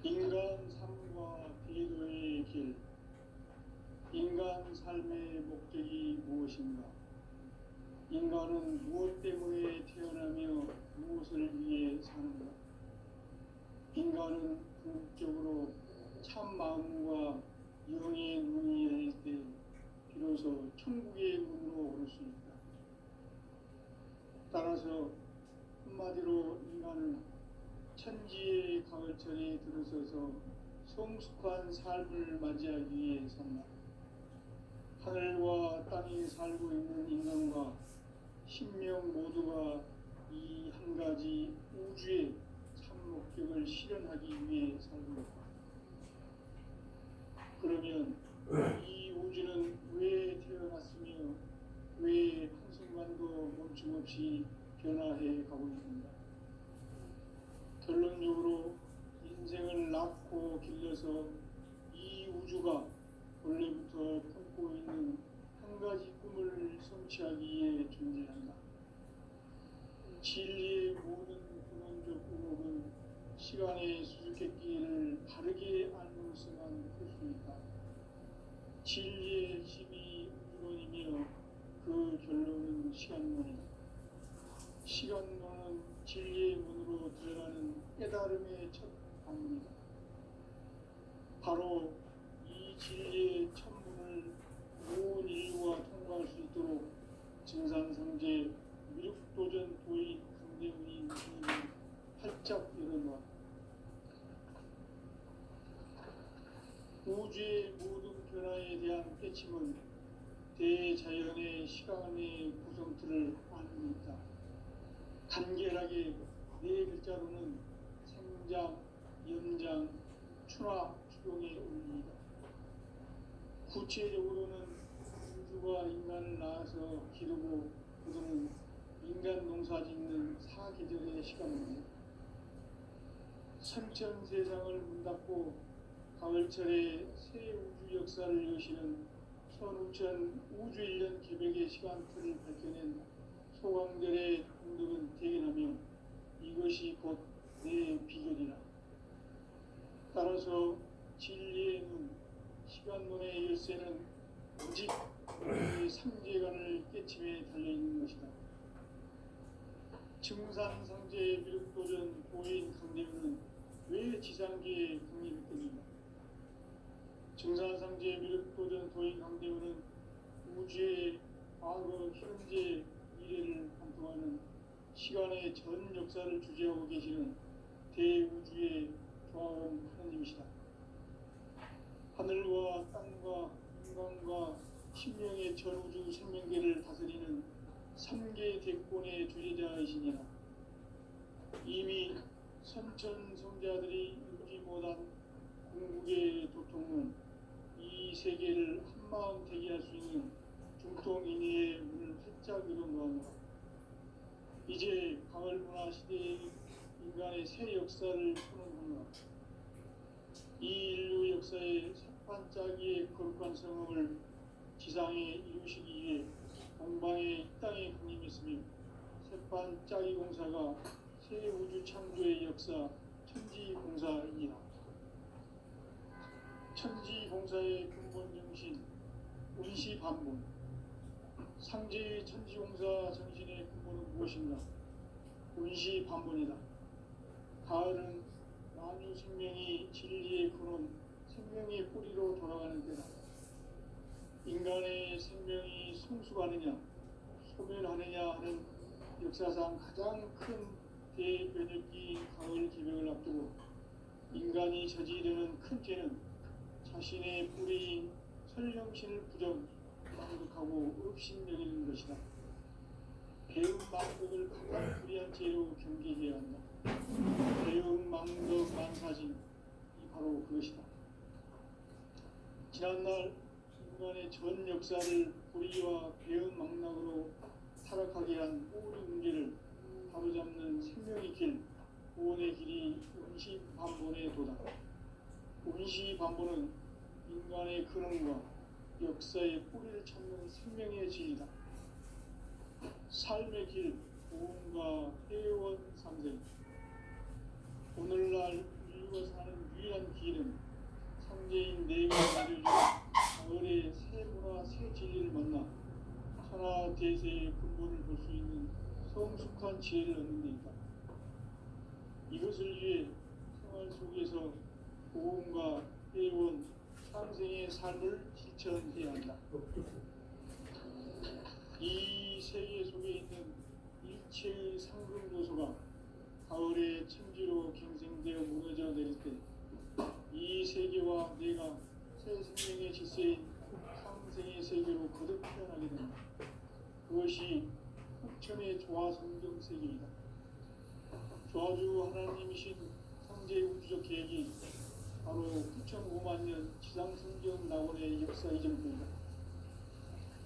인간 삶과 기도의 길. 인간 삶의 목적이 무엇인가? 인간은 무엇 때문에 태어나며 무엇을 위해 사는가? 인간은 궁극적으로 참 마음과 영의 눈이 열릴 때 비로소 천국의 문으로 오를 수 있다. 따라서 한마디로 인간은 천지의 가을철에 들어서서 성숙한 삶을 맞이하기 위해 산다. 하늘과 땅에 살고 있는 인간과 신명 모두가 이 한 가지 우주의 참 목적을 실현하기 위해 살고 있다. 그러면 이 우주는 왜 태어났으며 왜 한순간도 멈춤없이 변화해 가고 있는가? 결론적으로 인생을 낳고 길러서 이 우주가 원래부터 품고 있는 한 가지 꿈을 성취하기 위해 존재한다. 진리의 모든 근원적 의목은 시간의 수수께끼를 바르게 알면서만 풀 수 있다. 진리의 핵심이 우주론이며 그 결론은 시간론이다. 시간론은 진리의 문으로 들어가는 깨달음의 첫 방문이다. 바로 이 진리의 첫 문을 온 인류가 통과할 수 있도록 증산상제 미륵도전 도인 강대훈이 문을 활짝 열어놓았다. 우주의 모든 변화에 대한 깨침은 대자연의 시간의 구성틀을 아는 있다. 간결하게 네 글자로는 생장, 연장, 추락, 추동의 원리이다. 구체적으로는 우주가 인간을 낳아서 기르고 그들은 인간 농사 짓는 사계절의 시간입니다. 선천 세상을 문닫고 가을철에 새 우주 역사를 여시는 선우천 우주일년 계백의 시간틀을 밝혀낸 소강들의 공덕은 대견하며 이것이 곧 내 비결이라. 따라서 진리의 눈, 시간론의 열쇠는 오직 이 삼재간을 깨침에 달려있는 것이다. 증산상제의 미륵도전 도인 강대훈은 왜 지상계에 강림했겠는가? 증산상제의 미륵도전 도인 강대훈은 우주의 과거, 현재, 미래를 관통하는 시간의 전 역사를 주재하고 계시는 대우주의 조화원 하나님이시다. 하늘과 땅과 인간과 신명의 전우주 생명계를 다스리는 3개 대권의 주재자이시니라. 이미 선천성자들이 이루지 못한 궁극의 도통은 이 세계를 한마음 대기할 수 있는 중통인의의 문을 활짝 열어놓았노라. 이제 가을 문화 시대의 인간의 새 역사를 선언하노라. 이 인류 역사의 새반짝이의 거룩한 성음을 지상에 이루시기 위해 동방의 이 땅에 강림했으며 새반짝이 공사가 새 우주 창조의 역사 천지공사이니라. 천지공사의 근본 정신 운시반본. 상제의 천지공사 정신의 근본은 무엇인가? 운시반본이다. 가을은 만유 생명이 진리의 근원, 생명의 뿌리로 돌아가는 때다. 인간의 생명이 성숙하느냐, 소멸하느냐 하는 역사상 가장 큰 대변혁기인 가을 기백을 앞두고 인간이 저지르는 큰 죄는 자신의 뿌리인 설령신을 부정, 망극하고 업신여기는 것이다. 배움 망극을 가장 불의한 죄로 경계해야 한다. 배움 망극 만사진, 이 바로 그것이다. 지난날 인간의 전 역사를 불의와 배움 망락으로 타락하게 한 모든 문제를 바로잡는 생명의 길, 구원의 길이 운시반본에 도다. 운시반본은 인간의 근원과 역사의 뿌리를 찾는 생명의 진리다. 삶의 길, 구원과 회원 상생. 오늘날 인류가 사는 유일한 대세의 근본을 볼 수 있는 성숙한 지혜를 얻는 데 있다. 이것을 위해 생활 속에서 고음과 회원, 상생의 삶을 실천해야 한다. 이 세계 속에 있는 일체의 상급 요소가 가을의 천지로 갱생되어 무너져 내릴 때 이 세계와 내가 새 생명의 질서인 상생의 세계로 거듭 태어나게 된다. 그것이 흑천의 조화성경 세계이다. 조화주 하나님이신 상제의 우주적 계획이 바로 9,500만 년 지상성경 낙원의 역사 이전입니다.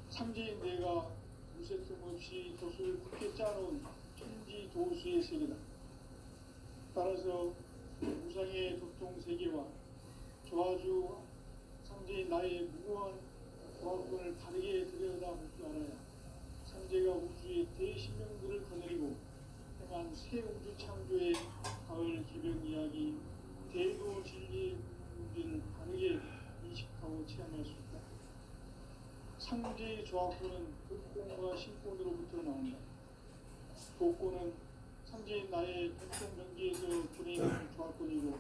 상제인 내가 무쇠 틈 없이 도수를 굳게 짜놓은 천지 도수의 세계다. 따라서 우상의 도통 세계와 조화주 상제인 나의 무고한 조화권을 다르게 들여다볼 줄 알아야 상제가 우주의 대신명들을 거느리고 행한 새 우주 창조의 가을 개변 이야기, 대도 진리의 문제를 다르게 인식하고 체험할 수 있다. 상제의 조화권은 독권과 신권으로부터 나온다. 독권은 상제인 나의 전통 명기에서 보내는 조화권이고,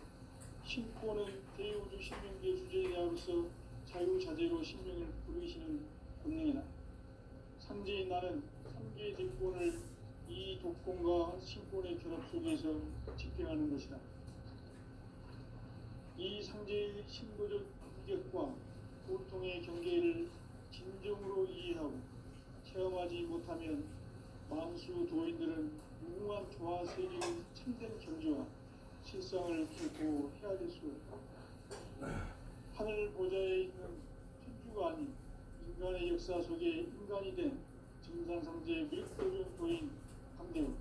신권은 대우주 신명기의 주제자로서 자유자재로 신명을 부르시는 권능이다. 상제인 나는 3개의 대권을 이 독권과 신권의 결합 속에서 집행하는 것이다. 이 상제의 신도적 인격과 고통의 경계를 진정으로 이해하고 체험하지 못하면 만수 도인들은 무궁한 조화 세계의 참된 경지와 실상을 결코 헤아릴 수 없다. 하늘 보좌에 있는 천주가 아닌 인간의 역사 속에 인간이 된 증산상제 밀도준 도인 강대우,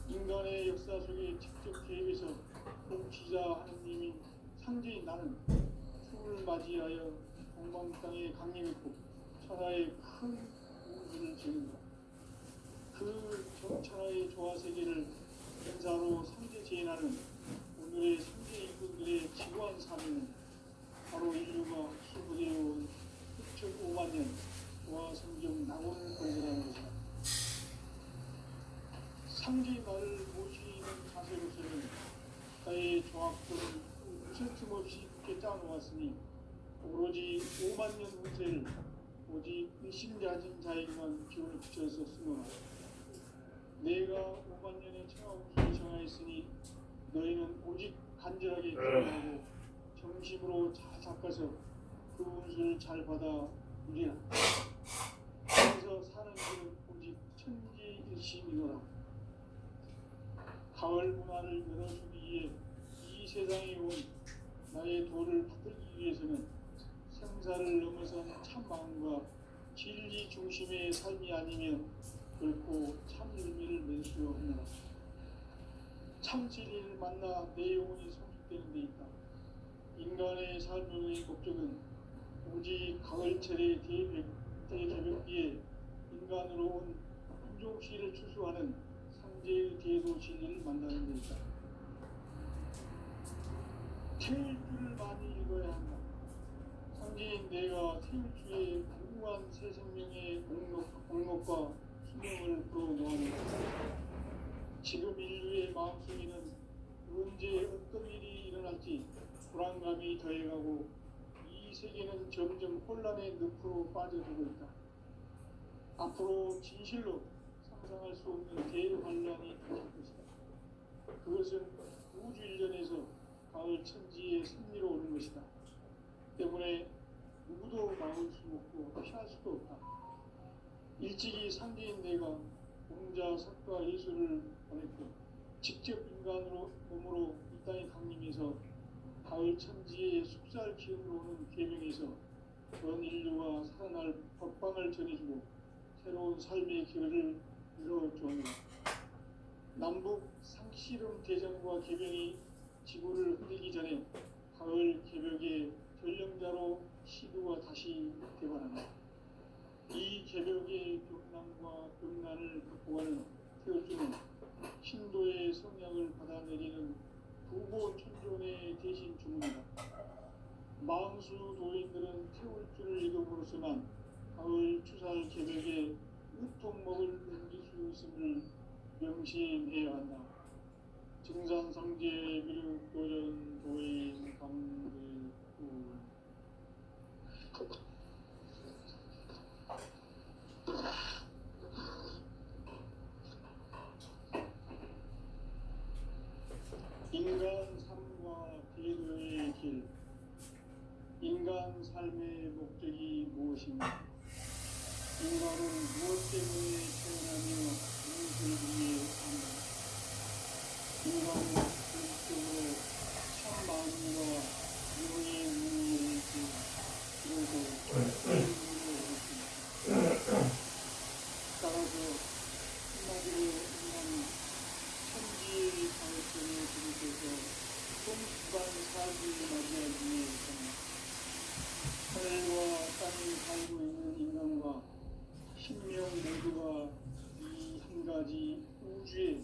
인간의 역사 속에 직접 개입해서 통치자 하느님인 상제인 나는 추을 맞이하여 동방 땅에 강림했고 천하의 큰 우주를 지는다. 그 정천하의 조화 세계를 전사로 상제 제인하는 오늘의 상제 인분들의 지구한 사명은 바로 인류가 수부되어온 6,500만 년 조화 성경 낙원을 건설하는 것이다. 상제의 나를 모시는 자세로서는 나의 조합권을 무슨 틈 없이 굳게 짜놓았으니 오로지 5만 년 운세를 오직 일심자진 자에게만 기운을 붙여서 쓰노라. 내가 5만 년의 천하 운수를 정하였으니 너희는 오직 간절하게 기도하고 정심으로 잘 닦아서 그 운수를 잘 받아 누리라. 그래서 사는 길은 오직 천지일심이노라. 가을 문화를 열어주기 위해 이 세상에 온 나의 도를 받들기 위해서는 생사를 넘어선 참 마음과 진리 중심의 삶이 아니면 결코 참 의미를 낼 수 없노라. 참 진리를 만나 내 영혼이 성숙되는 데 있다. 인간의 삶의 목적은 오직 가을철의 대개벽기에 인간으로 온 인종시를 추수하는 상제의 대도 진리를 만나는 데 있다. 태일주를 많이 읽어야 한다. 상제인 내가 태일주의 무궁한 새 생명의 공력과 수명을 불어놓았다. 지금 인류의 마음속에는 언제 어떤 일이 일어날지 불안감이 더해가고 이 세계는 점점 혼란의 늪으로 빠져들고 있다. 앞으로 진실로 상상할 수 없는 대환란이 닥칠 것이다. 그것은 우주 일전에서 가을 천지의 승리로 오는 것이다. 때문에 누구도 막을 수 없고 피할 수도 없다. 일찍이 상제인 내가 공자, 석가, 예수를 보냈고 직접 인간으로 몸으로 이 땅에 강림해서 가을 천지의 숙살 기운으로 오는 계명에서 전 인류가 살아날 법방을 전해주고 새로운 삶의 기회를 열어주었노라. 남북 상씨름 대전과 계명이 지구를 흔들기 전에 가을 개벽의 전령자로 시두가 다시 되관한다. 이 개벽의 격난과 극난을 극복하는 태울주는 신도의 성향을 받아내리는 부보 천존의 대신 주문이다. 망수 도인들은 태울주를 이름으로서만 가을 추살 개벽의 으통먹을 넘길 수 있음을 명심해야 한다. 증산상제 미륵 도전 도인 강대구 인간 삶과 궤도의 길. 인간 삶의 목적이 무엇인가? 인간은 무엇 때문에 태어나며 무엇을 위해 사는가? 인간은 본질적으로 참 마음과 영의 문의를 그래서 따라서 한마디로 인간은 천지의 가능성에 들이켜서 성숙한 삶을 맞이하기 위해서는 하늘과 땅에 살고 있는 인간과 신명 모두가 이 한 가지 우주의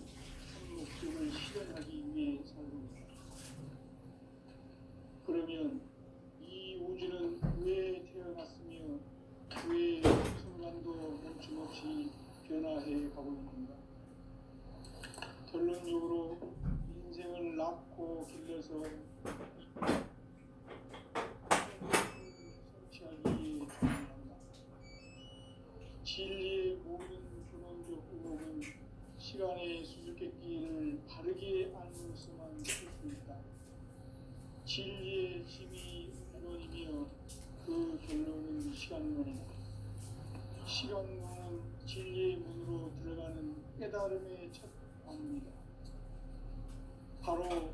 한 목적을 실현하기 위해 살고 있다. 그러면 이 우주는 왜 태어났으며 왜 순간도 멈춤없이 변화해 가고 있는가? 결론적으로 인생을 낳고 길러서 성취하기 원한다. 진리의 모든 근원적 의혹은 시간의 수수께끼를 바르게 알므로서만 풀 수 있다. 진리의 힘이 근원이며 그 결론은 시간론이다. 시간론은 진리의 문으로 들어가는 깨달음의 첫 방문이다. 바로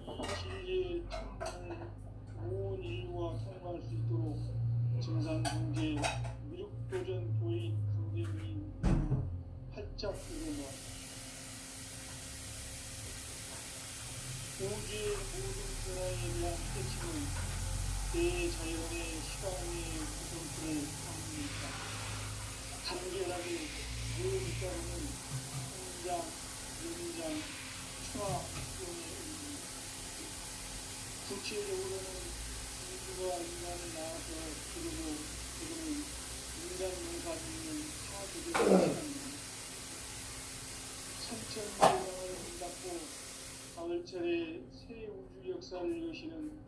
이 진리의 천문을 온 인류가 통과할 수 있도록 증산성제 미륵도전 도인 강대민이 활짝 열어놓았다. 우주의 모든 변화에 대한 깨침은 대자연의 시간의 구성틀을 담습니다. 간결하게 모든 따르는 성장, 연장, 추화, 등의 의미입니다. 구체적으로는 우주가 인간을 낳아서 기르고 그들은 인간 농사 짓는 사계절의 시간입니다. 천천대왕을 응답고 가을철에 새 우주 역사를 여시는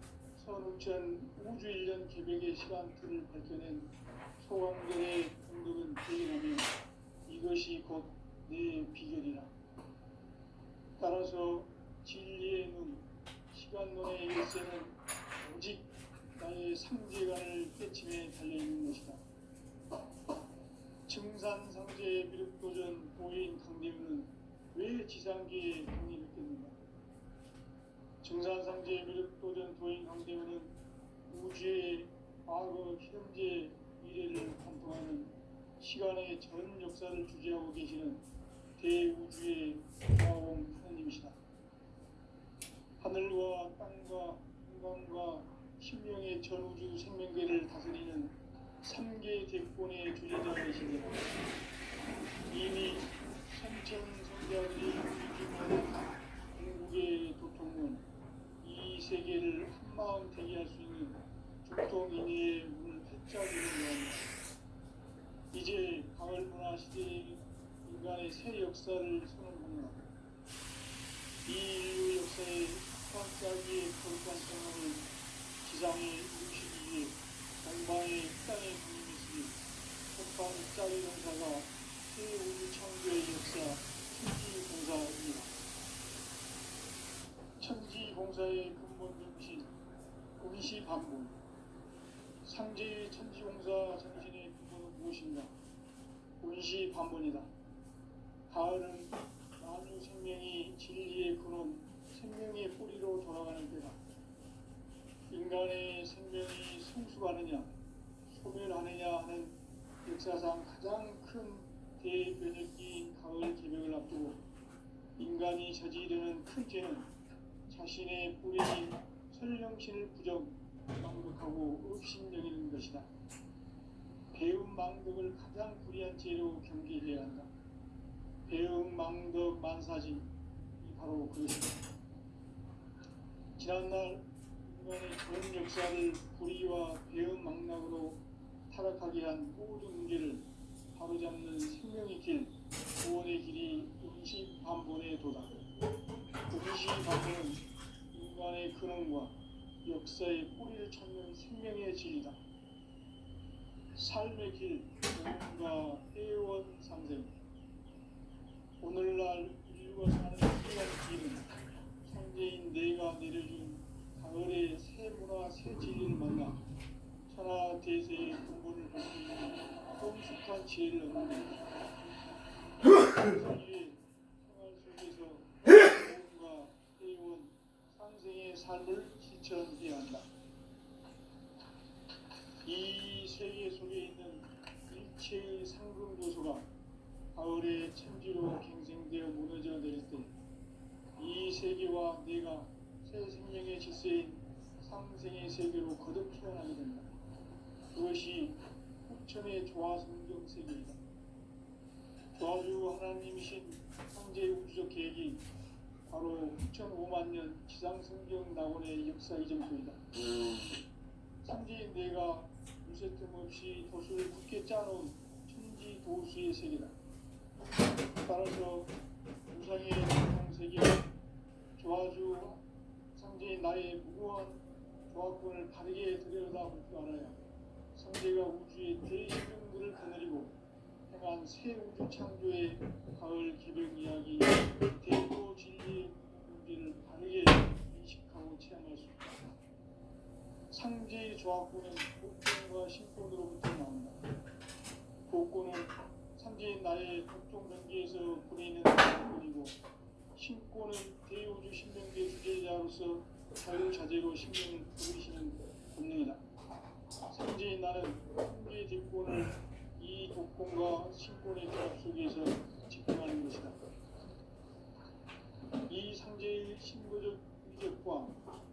선우천 우주 1년 개벽의 시간틀을 밝혀낸 소강절의 공덕은 대견하며 이것이 곧 내 비결이라. 따라서 진리의 눈, 시간론의 일세는 오직 나의 상제간을 깨침에 달려있는 것이다. 증산상제 미륵도전 도인 강대민은 왜 지상계에 독립했겠는가? 증산상제 미륵도전 도인 강대민은 우주의 과거, 현재, 미래를 관통하는 시간의 전 역사를 주재하고 계시는 대우주의 화원 하나님이시다. 하늘과 땅과 인간과 신명의 전우주 생명계를 다스리는 3개 대권의 주재자이시니라. 이미 선천성자들이 유지하는 궁극의 도통은 이 세계를 한마음 되게 할 수 있는 중통인의 문을 활짝 열어놓았다. 이제 가을 문화 시대의 인간의 새 역사를 선언하노라. 이 인류 역사의 황짜기의 거룩한 성함을 지상에 이루시기 위해 동방의 땅에 군림했으니 폭탄 짜리 공사가 새 우주 창조의 역사 천지공사입니다. 천지공사의 근본 정신 공시반문. 상제의 천지공사 정신의 근본은 무엇인가? 공시반문이다. 가을은 만유 생명이 진리의 근원, 생명의 뿌리로 돌아가는 때다. 인간의 생명이 성숙하느냐, 소멸하느냐 하는 역사상 가장 큰 대변혁기인 가을 개벽을 앞두고 인간이 저지르는 큰 죄는 자신의 뿌리인 설령신을 부정, 망독하고 업신여기는 것이다. 배움 망덕을 가장 불의한 죄로 경계해야 한다. 배움 망덕 만사지 바로 그것이다. 지난날 인간의 전 역사를 불의와 배움 망락으로 타락하게 한 모든 문제를 바로잡는 생명의 길, 구원의 길이 임시반본에 도다. 임시반본은 인간의 근원과 역사의 뿌리를 찾는 생명의 진리다. 삶의 길, 구원과 회원 상생. 오늘날 인류가 사는 이 길은 창제인 내가 내려준 가을의 새 문화 새 진리를 만나 천하 대세의 근본을 볼 수 있는 성숙한 지혜를 얻는 인류의 생활 속에서 구원과 회원 상생의 삶을 실천해야 한다. 이 세계 속에 있는 일체의 상금 요소가 가을의 천지로 갱생되어 무너져 내릴 때 이 세계와 내가 새 생명의 질서인 상생의 세계로 거듭 태어나게 된다. 그것이 후천의 조화 성경 세계이다. 조화주 하나님이신 창제 우주적 계획이 바로 후천 5만 년 지상 성경 낙원의 역사 이정표이다. 창제인 내가 유세 틈 없이 도수를 굳게 짜놓은 천지 도수의 세계다. 따라서 우상의 전통 세계와 조화주 창제인 나의 무고한 조화권을 바르게 들여다볼 줄 알아야 성제가 우주의 대시경들을 거느리고 행한 새 우주 창조의 가을 기백 이야기 대도 진리의 문제를 바르게 인식하고 체험할 수 있다. 상제의 조화권은 복권과 신권으로부터 나온다. 복권은 상제인 나의 각종 경계에서 보내는 복권이고 신권은 대우주 신명계 주제자로서 자유자재로 신명을 부르시는 본능이다. 상제인 나는 상제 뒷권을 이 독권과 신권의 조합 속에서 집행하는 것이다. 이 상제의 신부적 위력과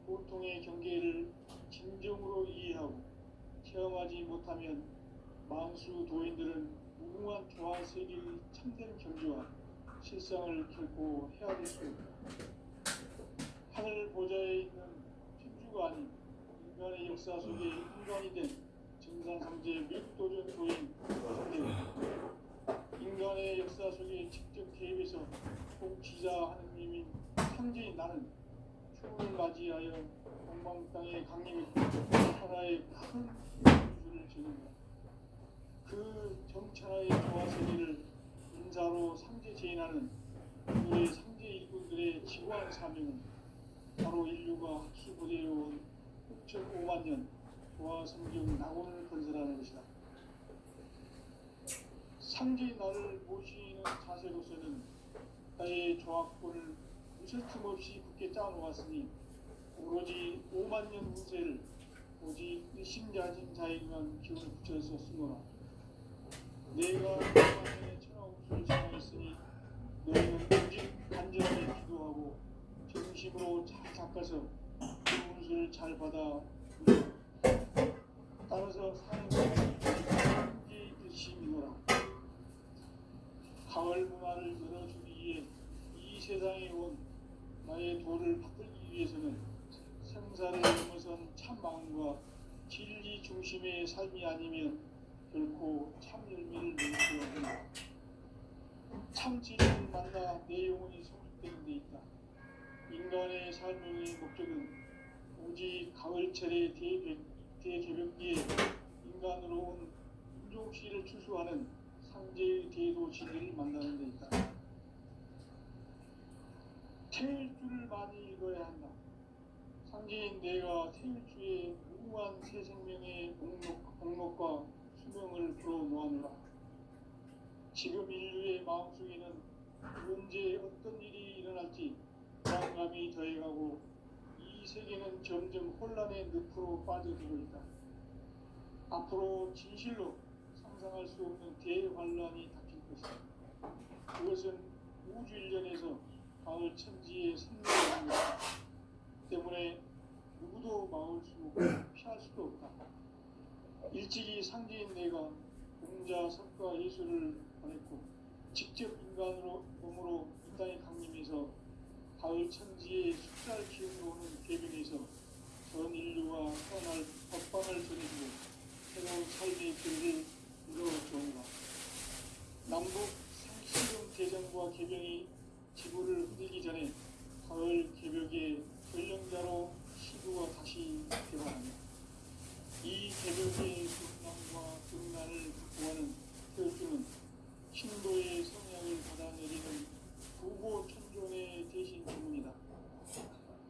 보통의 경계를 진정으로 이해하고 체험하지 못하면 만수 도인들은 무궁한 조화 세계의 참된 경지와 실상을 결코 헤아릴 수 없다. 하늘 보좌에 있는 천주가 아닌 인간의 역사 속에 인간이 된 증산상제 멸도전 도인 상대입니다. 인간의 역사 속에 직접 개입해서 통치자 하느님인 상제인 나는 추운을 맞이하여 동방 땅의 강림했고 천하의 큰 우주를 지는다. 그 정천하의 조화 세계를 인사로 상제 제인하는 오늘의 상제 일꾼들의 지구한 사명은 바로 인류가 학수부대해온 6,5만 년 조화 성경 낙원을 건설하는 것이다. 상제인 나를 모시는 자세로서는 나의 조화권을 무슨 틈 없이 굳게 짜놓았으니 오로지 5만 년 운세를 오직 일심자진 자에게만 기운을 붙여서 쓰노라. 내가 5만 년의 천하우수를 정하였으니 너희는 오직 간절하게 기도하고 정심으로 잘 닦아서 그 운수를 잘 받아 따라서 사는 것이 뜻이 믿노라. 가을 문화를 열어주기 위해 이 세상에 온 나의 도를 받들기 위해서는 생사를 넘어선 참 마음과 진리 중심의 삶이 아니면 결코 참 열매를 낼 수 없다. 참 진리를 만나 내 영혼이 성숙되는 데 있다. 인간의 삶의 목적은 오직 가을철의 대개벽기에 인간으로 온 인종씨를 추수하는 상제의 대도 진리를 만나는 데 있다. 태일주를 많이 읽어야 한다. 상제인 내가 태일주의 무궁한 새 생명의 목록과 수명을 풀어놓아노라. 지금 인류의 마음속에는 언제 어떤 일이 일어날지 불안감이 더해가고 이 세계는 점점 혼란의 늪으로 빠져들고 있다. 앞으로 진실로 상상할 수 없는 대환란이 닥칠 것이다. 그것은 우주 일련에서 가을 천지의 선명한 것이다. 때문에 누구도 막을 수 없고 피할 수도 없다. 일찍이 상제인 내가 공자, 석가, 예수를 보냈고 직접 인간으로 몸으로 이 땅에 강림해서 가을 천지의 숫살 기운으로 오는 계명에서 전 인류와 태어날 법방을 전해주고 새로운 삶의 길을 이루어주온다. 남북 상시령 대전과 개병이 지구를 흔들기 전에 가을 개벽의 전령자로 시구가 다시 개방합니다. 이 개벽의 등남과 등난을 극복하는 태극기는 신도의 성향을 받아내리는 부고 천존의 대신 주문이다.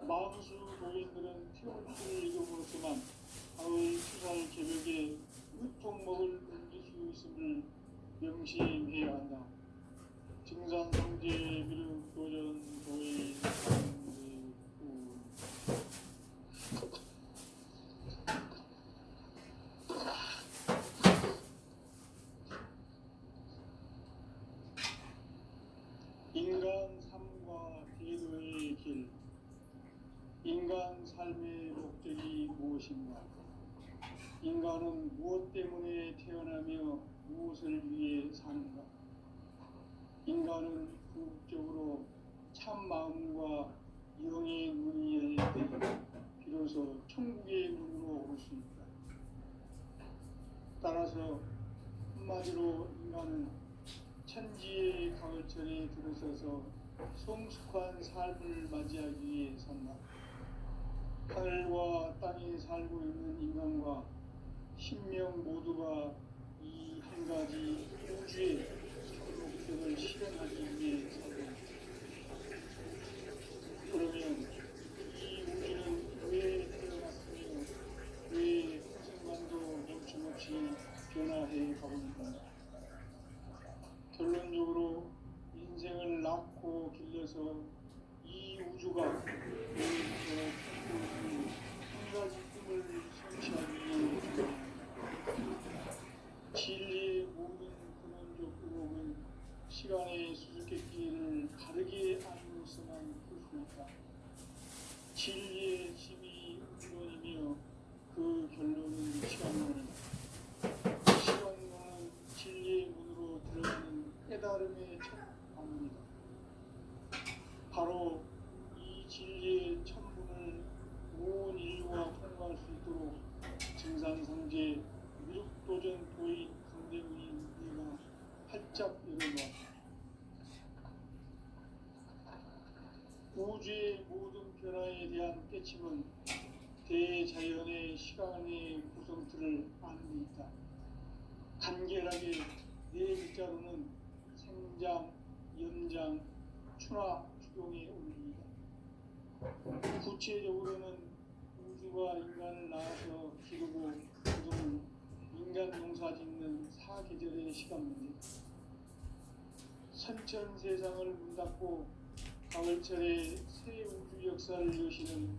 마음수 도인들은 태울수를 이름으로서만 가을 추살 개벽에 으통먹을 옮길 수 있음을 명심해야 한다. 증산상제 비륵 도전 도의 인간 삶과 대도의 길. 인간 삶의 목적이 무엇인가? 인간은 무엇 때문에 태어나며 무엇을 위해 사는가? 인간은 궁극적으로 참 마음과 영의 눈이 열릴 때 비로소 천국의 문으로 올 수 있다. 따라서 한마디로 인간은 천지의 가을철에 들어서서 성숙한 삶을 맞이하기 위해 산다. 하늘과 땅에 살고 있는 인간과 신명 모두가 이 한 가지 우주의 목적을 실현하기 위해 산다. 그러면 이 우주는 왜 태어났으며 왜 한순간도 멈춤없이 변화해 가고 있는가? 결론적으로 인생을 낳고 길러서 이 우주가 한 가지 꿈을 성취하기 위해 진리의 모든 근원적 의혹은 시간의 수수께끼를 바르게 알고서만 풀 수 있다. 진리의 힘이 근원이며 그 결론은 시간론이다. 시간론은 진리의 문으로 들어가는 깨달음의 첫 방문이다. 바로 이 진리의 천문을 온 인류가 통과할 수 있도록 증산상제 미륵도전 도인 강대의 내가 활짝 열어놓았다. 우주의 모든 변화에 대한 깨침은 대자연의 시간의 구성틀을 아는 데 있다. 간결하게 네 글자로는 생장, 연장, 추나 추동의 원리이다. 구체적으로는 우주가 인간을 낳아서 기르고 그동안 인간 농사 짓는 사계절의 시간 문제. 선천 세상을 문 닫고 가을철에 새 우주 역사를 여시는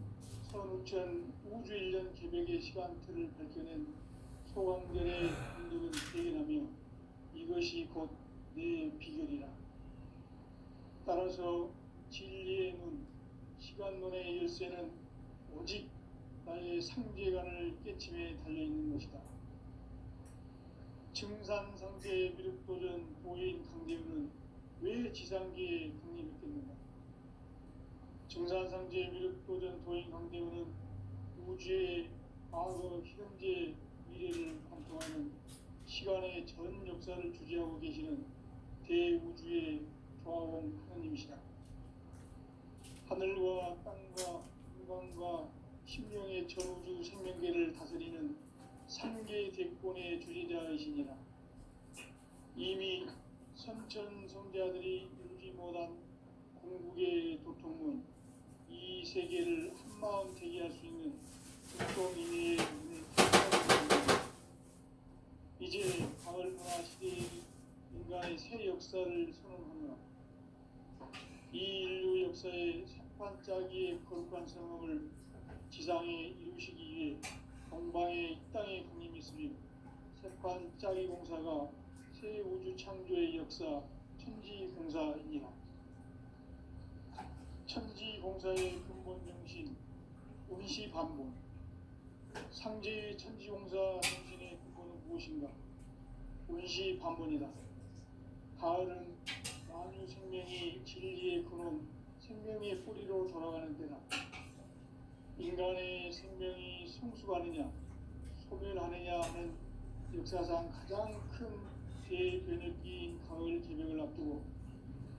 선우천 우주 1년 개벽의 시간틀을 밝혀낸 소강전의 분들은 대견하며 이것이 곧 내 비결이라. 따라서 진리의 눈, 시간론의 열쇠는 오직 나의 상제관을 깨침에 달려있는 것이다. 증산상제 미륵도전 도인 강대우는 왜 지상계에 강림했겠는가? 증산상제 미륵도전 도인 강대우는 우주의 과거, 현재, 미래를 관통하는 시간의 전 역사를 주재하고 계시는 대우주의 조화원 하나님이시다. 하늘과 땅과 인간과 심령의 전우주 생명계를 다스리는 삼계 대권의 주재자이시니라. 이미 선천 성자들이 이루지 못한 궁극의 도통문, 이 세계를 한마음 되게 할 수 있는 국도민의 문을 닫았습니다. 이제 가을 문화 시대의 인간의 새 역사를 선언하며 이 인류 역사의 새반짝이의 거룩한 성함을 지상에 이루시기 위해 동방의 이 땅에 강림했으며 새반짝이 공사가 새 우주 창조의 역사 천지공사이니라. 천지공사의 근본 정신 운시반본. 상제의 천지공사 정신의 근본은 무엇인가? 운시반본이다. 가을은 만유 생명이 진리의 근원, 생명의 뿌리로 돌아가는 때다. 인간의 생명이 성숙하느냐, 소멸하느냐 하는 역사상 가장 큰 대변혁기인 가을 개벽을 앞두고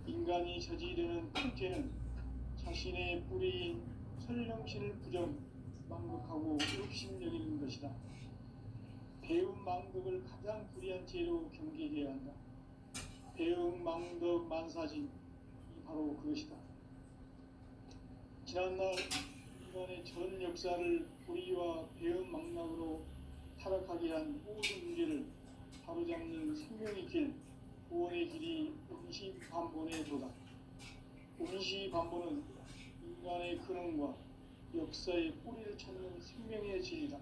인간이 저지르는 통제는 자신의 뿌리인 설령신을 부정 망극하고 의심여기는 것이다. 배움 망덕을 가장 불의한 죄로 경계해야 한다. 배움 망덕 만사진이 바로 그것이다. 지난날 인간의 전 역사를 불의와 배움 망락으로 타락하게 한 모든 문제를 바로잡는 생명의 길, 구원의 길이 운시반본에 도다. 운시반본은 인간의 근원과 역사의 뿌리를 찾는 생명의 진리다.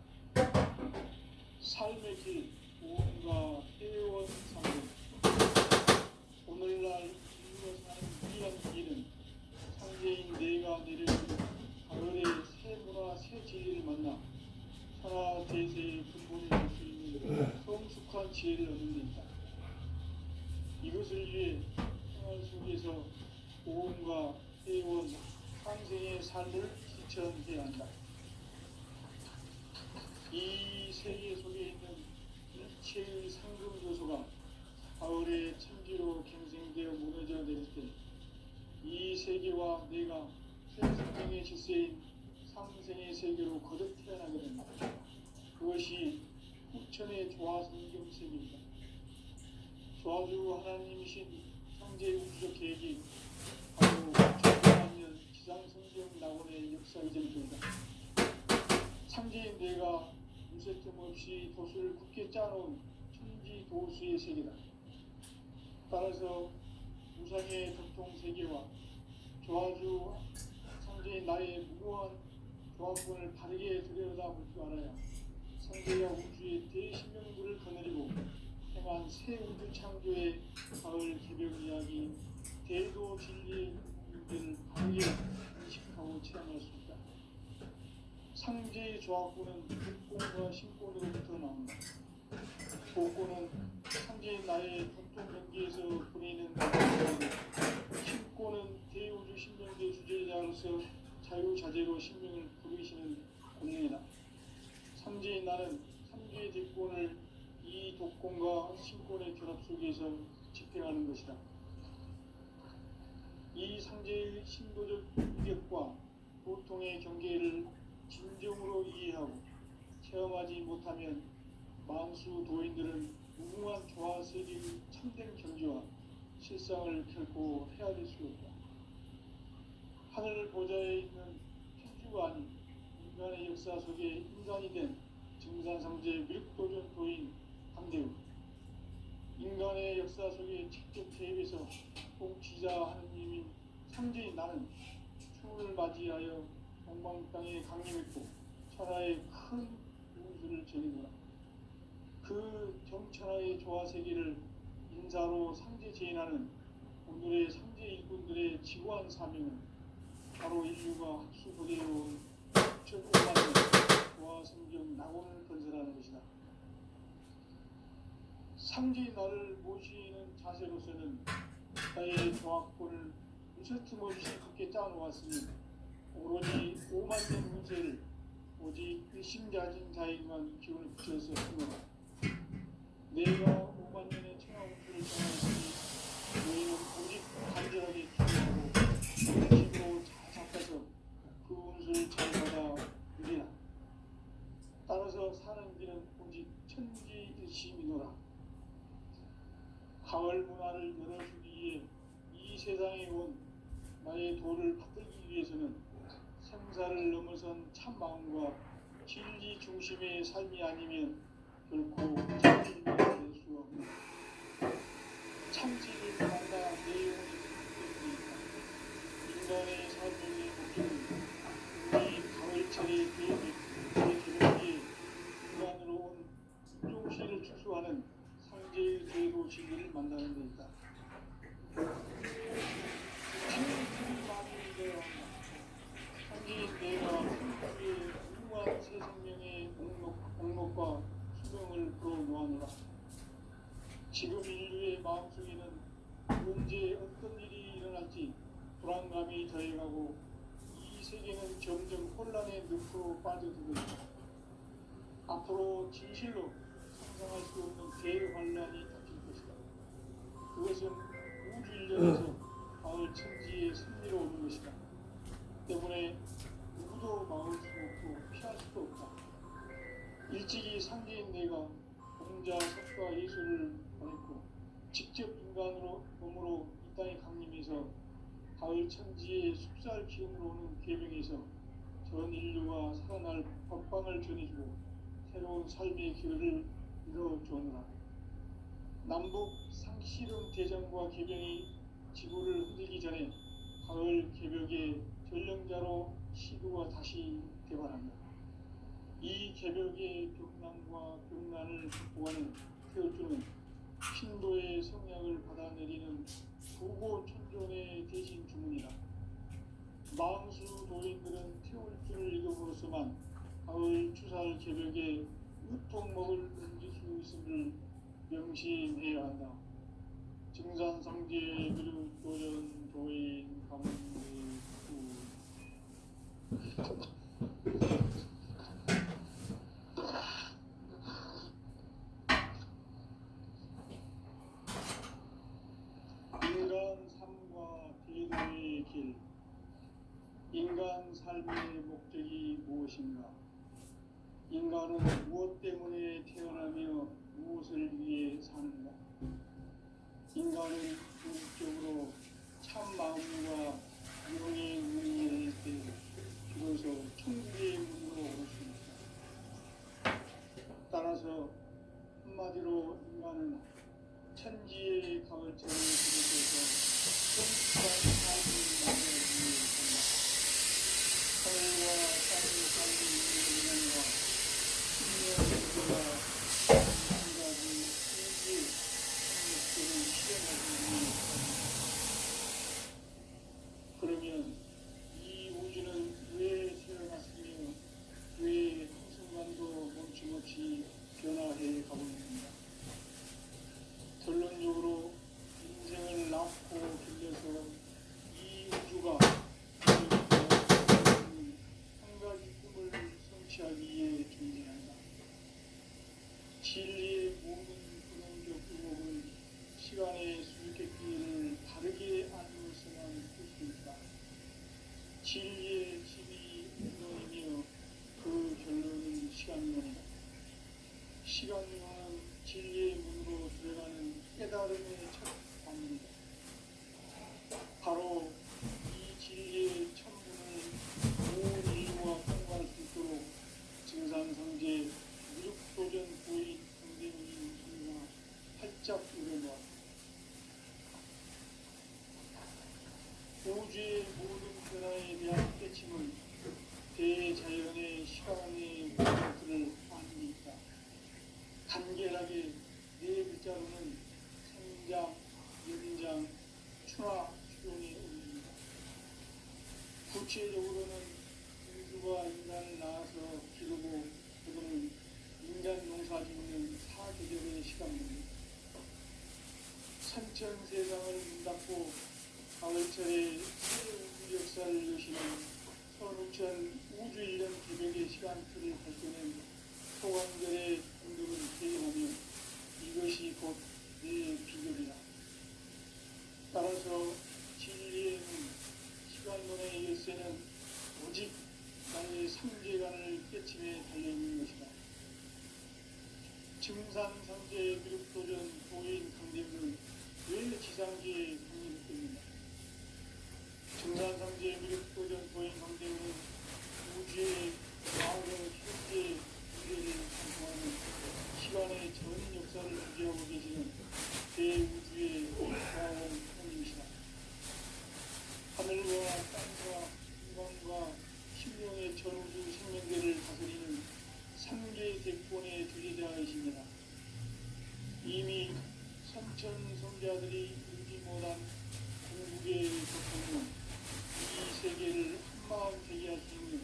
삶의 길, 구원과 회원 상봉. 오늘날 인류가 사는 유일한 길은 창제인 내가 내려준 가을의 새 문화 새 진리를 만나 천하 대세의 근본을 알 수 있는 성숙한 지혜를 얻는 데 있다. 이것을 위해 생활 속에서 보험과 회원, 상생의 삶을 실천해야 한다. 이 세계 속에 있는 일체의 상금 요소가 가을의 천지로 갱생되어 무너져 내릴 때 이 세계와 내가 새 생명의 질서인 상생의 세계로 거듭 태어나게 된다. 그것이 후천의 조화성경 세계이다. 조화주 하나님이신 창제 우주적 계획이 바로 1900년 지상성경 낙원의 역사 이전입니다. 창제인 내가 무쇠뜸 없이 도수를 굳게 짜놓은 천지 도수의 세계다. 따라서 우상의 격통 세계와 조화주 창제인 나의 무고한 조합권을 바르게 들여다볼 줄 알아야 상대와 우주의 대신명들을 거느리고 행한 새 우주 창조의 가을 개벽 이야기, 대도 진리의 문제를 바르게 인식하고 체험할 수 있다. 상제의 조합권은 복권과 신권으로부터 나온다. 복권은 상제인 나의 전통 경기에서 보내는 것이고, 신권은 대우주 신명계 주제자로서 자유자재로 신명을 부르시는 권능이다. 상제인 나는 상제의 대권을 이 독권과 신권의 결합 속에서 집행하는 것이다. 이 상제의 신도적 위력과 보통의 경계를 진정으로 이해하고 체험하지 못하면 만수 도인들은 무궁한 조화 세계의 참된 경지와 실상을 결코 헤아릴 수 없다. 하늘 보좌에 있는 천주가 아닌 인간의 역사 속에 인간이 된 증산상제 밀도전 도인 강대우, 인간의 역사 속에 직접 개입해서 통치자 하느님인 상제인 나는 추을 맞이하여 동방 땅에 강림했고 천하의 큰 운수를 전이노라. 그 정천하의 조화 세계를 인사로 상제 제인하는 오늘의 상제 일꾼들의 지구한 사명은 바로 인류가 학수고대해온 6,500만 년 조화 성경 낙원을 건설하는 것이다. 상제의 나를 모시는 자세로서는 나의 조합권을 무쇠틈 없이 굳게 짜놓았으니 오로지 5만 년 운세를 오직 일심가진 자에게만 기운을 붙여서 쓰노라. 내가 5만 년의 천하 운수를 정하였으니 너희는 오직 간절하게 기도하고 힘으로 잘 잡아서 그 운수를 잘 받아 누리라. 따라서 사는 길은 오직 천지일심이노라. 가을 문화를 열어주기 위해 이 세상에 온 나의 도를 받들기 위해서는 생사를 넘어선 참 마음과 진리 중심의 삶이 아니면 결코 참진리를 낼 수 없다. 참진리를 만나 내 영혼이 생기게 있다. 인간의 삶의 목적은 우리 가을철의 대개혁기에 인간으로 온 인종시를 추수하는 상제의 제도 진리를 만나는 데 있다. 진리들이 많이 되어야 한다. 상제인 내가 우리의 무궁한 새 생명의 목록과 수명을 불어놓아노라. 지금 인류의 마음속에는 언제 어떤 일이 일어날지 불안감이 더해가고 이 세계는 점점 혼란의 늪으로 빠져들고 있다. 앞으로 진실로 상상할 수 없는 대환란이 닥칠 것이다. 그것은 우주 일련에서 가을 천지의 승리로 오는 것이다. 때문에 누구도 막을 수 없고 피할 수도 없다. 일찍이 상계인 내가 공자, 석가, 예수를 보냈고 직접 인간으로 몸으로 이 땅에 강림해서 가을 천지의 숲살 기운으로 오는 계명에서 전 인류가 살아날 법방을 전해주고 새로운 삶의 길을 열어주었노라. 남북 상씨름 대전과 계명이 지구를 흔들기 전에 가을 개벽의 전령자로 시도가 다시 개발합니다. 이 개벽의 벽난과 벽난을 극복하는 태어주는 신도의 성량을 받아내리는 부고 천존의 대신 주문이다. 망수 도인들은 태울주를 읽음으로써만 가을 추살 개벽에 으통먹을 던질 수 있음을 명심해야 한다. 증산상제 그룹 도전 도인 강대구 인간 삶과 대도의 길. 인간 삶의 목적이 무엇인가? 인간은 무엇 때문에 태어나며 무엇을 위해 사는가? 인간은 궁극적으로 참 마음과 영의 의미를 때 비로소 천국의 문으로 올 수 있다. 따라서 한마디로 인간은 천지의 가을철을 비롯해서 성숙한 삶을 만들기 위해 산다. 하늘과 땅의 삶이 있는 인간과 신령과 한 가지 세계의 목적을 실현하기 위해 산다. 그러면 이 우주는 왜 태어났으며 왜 한순간도 멈춤없이 변화해 가고 있는가? 결론적으로 인생을 낳고 길러서 이 우주가 한 가지 꿈을 성취하기 위해 존재한다. 진리의 모든 근원적 의목은 시간의 수수께끼를 다르게 알면서만 풀 수 있다. 진리의 집이 근원이며 그 결론은 시간론이다. 시간론은 진리의 문으로 들어가는 깨달음의 첫 관문이다. 바로 이 진리의 천문을 온 인류와 통과할 수 있도록 증산상제 무력도전 부인 강대문인 우리가 활짝 열어놓았다. 우주의 모든 변화에 대한 깨침은 대자연의 시간의 모멘트를 아는 데 있다. 간결하게 네 글자로는 생장, 연장, 추나, 추론이 올립니다. 구체적으로는 우주가 인간을 낳아서 기르고 그들은 인간 농사 짓는 사계절의 시간입니다. 천천세상을 문 닫고 가을철에 새 우주 역사를 여시는 선우천 우주 일년 개벽의 시간표를 발견한 소관절의 공덕을 대행하며 이것이 곧 내 비결이다. 따라서 진리의 문, 시간론의 열쇠는 오직 나의 삼재간을 깨침에 달려있는 것이다. 증산상제 미륵도전 도인 강림은 왜 지상계에 강림했습니까? 증산상제 미륵도전 도인 강림은 우주의 과거, 현재, 미래를 관통하는 시간의 전 역사를 유지하고 계시는 대우주의 과원 하나님이시다. 하늘과 땅과 인간과 신령의 전우주 생명계를 다스리는 3개 대권의 주제자이십니다. 이미 선천 성자들이 이루지 못한 궁극의 고통은 이 세계를 한마음 되게 할 수 있는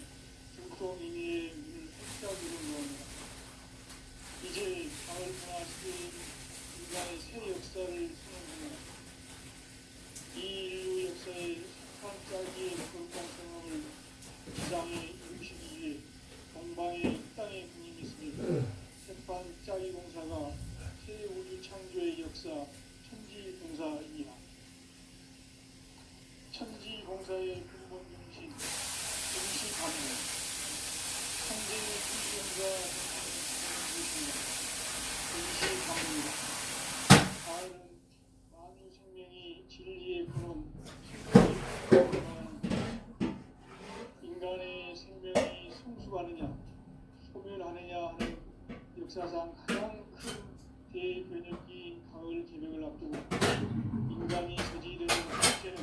중통인의 문을 활짝 열어놓습니다. 이제 가을 문화 시대의 인간의 새 역사를 선언합니다. 이 인류 역사의 산짜기의 불공평함을 지상에 이루시기 위해 동방의 이 땅에 군림했습니다. 세판 짜기 공사가 새 우주 창조의 역사 천지 공사 역사의 근본 중심, 임시반문, 상대의 풍경과 임시반문이다. 가을은 만유 생명이 진리의 근원, 인간의 생명이 성숙하느냐, 소멸하느냐 하는 역사상 가장 큰 대변혁이 가을 개벽을 앞두고 인간이 저지르는 첫째는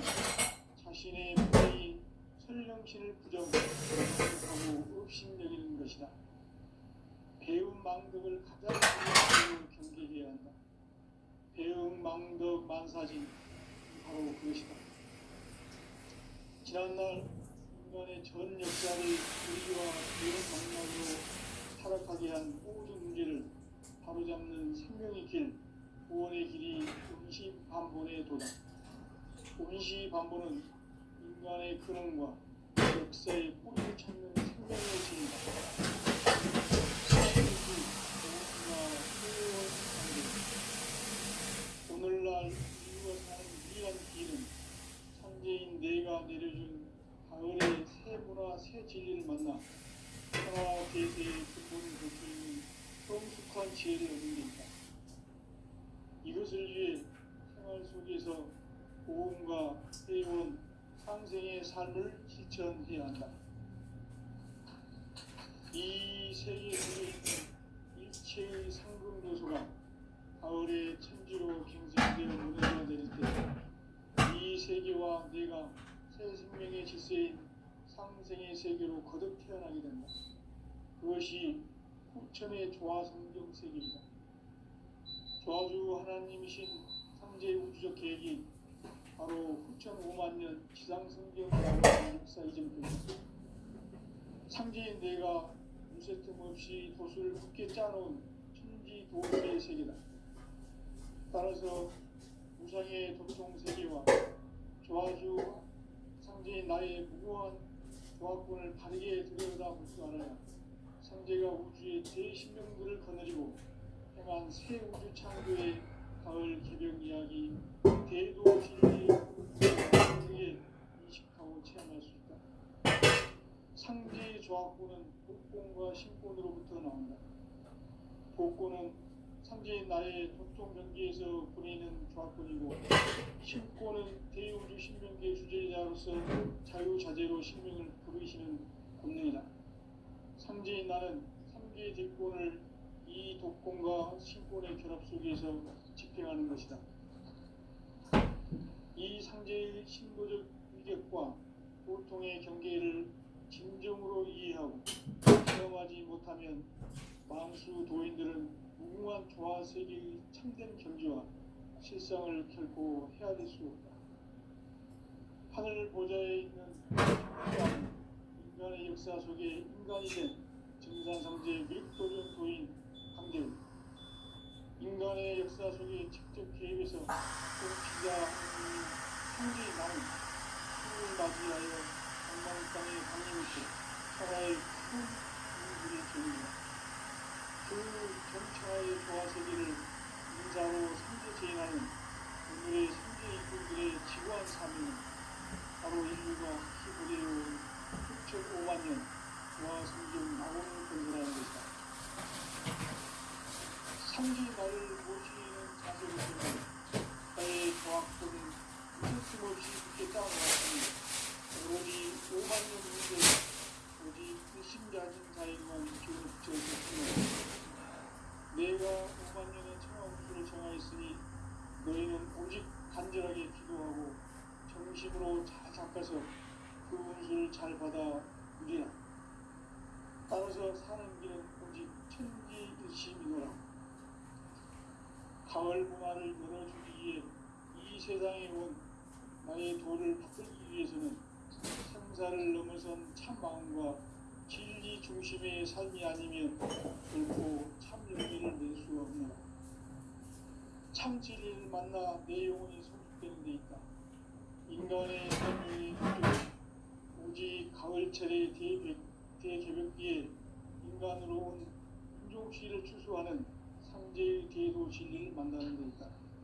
자신의 부모인 설령신을 부정하고 업신여기는 것이다. 배움 망덕을 가장 중요하게 경계해야 한다. 배움 망덕 만사진, 바로 그것이다. 지난날 인간의 전 역사를 우리와 배움 망락으로 타락하게 한 모든 문제를 바로잡는 생명의 길, 구원의 길이 운시반본의 도다. 운시반본은 인간의 근원과 역사의 뿌리를 찾는 생명의 길이다. 오늘날 인류가 사는 유일한 길은 창제인 내가 내려준 가을의 새 문화 새 진리를 만나 천하 대세의 근본을 볼 수 있는 성숙한 지혜를 얻는 데 있다. 이것을 위해 생활 속에서 보험과 회원, 상생의 삶을 실천해야 한다. 이 세계에 들어있는 일체의 상금도소가 가을의 천지로 갱생되어 무너져 내릴 때 이 세계와 내가 새 생명의 질서인 상생의 세계로 거듭 태어나게 된다. 그것이 후천의 조화성경 세계이다. 조화주 하나님이신 상제 우주적 계획이 바로 후천 5만년 지상성경 역사 이전부터 상제인 내가 무쇠틈 없이 도수를 굳게 짜놓은 천지 도수의 세계다. 따라서 무상의 도통 세계와 조화주 상제인 나의 무고한 조화권을 바르게 들여다볼 줄 알아야 상제가 우주의 제10명들을 거느리고 행한 새 우주 창조의 가을 개벽 이야기 대도 진리의 크게 인식하고 체험할 수 있다. 상제의 조화권은 복권과 신권으로부터 나온다. 복권은 상제인 나의 도통 경계에서 보내는 조화권이고 신권은 대우주 신명계 주제자로서 자유자재로 신명을 부르시는 권능이다. 상제인 나는 3개의 뒷권을 이 독권과 신권의 결합 속에서 집행하는 것이다. 이 상제의 신도적 위력과 보통의 경계를 진정으로 이해하고 체험하지 못하면 망수 도인들은 무궁한 조화 세계의 참된 경지와 실상을 결코 헤아릴 수 없다. 하늘 보좌에 있는 인간의 역사 속에 인간이 된 증산상제 밀도전 도인 강대우, 인간의 역사 속에 직접 개입해서 통치자 하나님이 상제의 나는 신을 맞이하여 강남 땅에 강림했고 천하의 큰 인물이 되는다. 그 전차의 조화세계를 인자로 상제 재현하는 오늘의 상제 이꾼들의 지구한 사명은 바로 인류가 희부되어온 6,500만 년 조화성경 낙원을 건설하는 것이다. 상제 나를 모시는 자세로서는 나의 조화권은 무슨 없이 굳게 짜놓았으니 오로지 5만 년 문제 오직 불신자진 자에게만 기운을 붙여주었으며 내가 5만 년의 청하우수를 정하였으니 너희는 오직 간절하게 기도하고 정심으로 잘 닦아서 그 운수를 잘 받아 누리라. 따라서 사는 길은 오직 천지일심이노라. 가을 문화를 열어주기 위해 이 세상에 온 나의 도를 받들기 위해서는 생사를 넘어선 참 마음과 진리 중심의 삶이 아니면 결코 참 열매를 낼 수 없노라. 참 진리를 만나 내 영혼이 성숙되는 데 있다. 인간의 생명의 기도 오직 가을철의 대개벽기에 인간으로 온 인종시를 추수하는 상제의 대도 진리를 만나는 데 있다.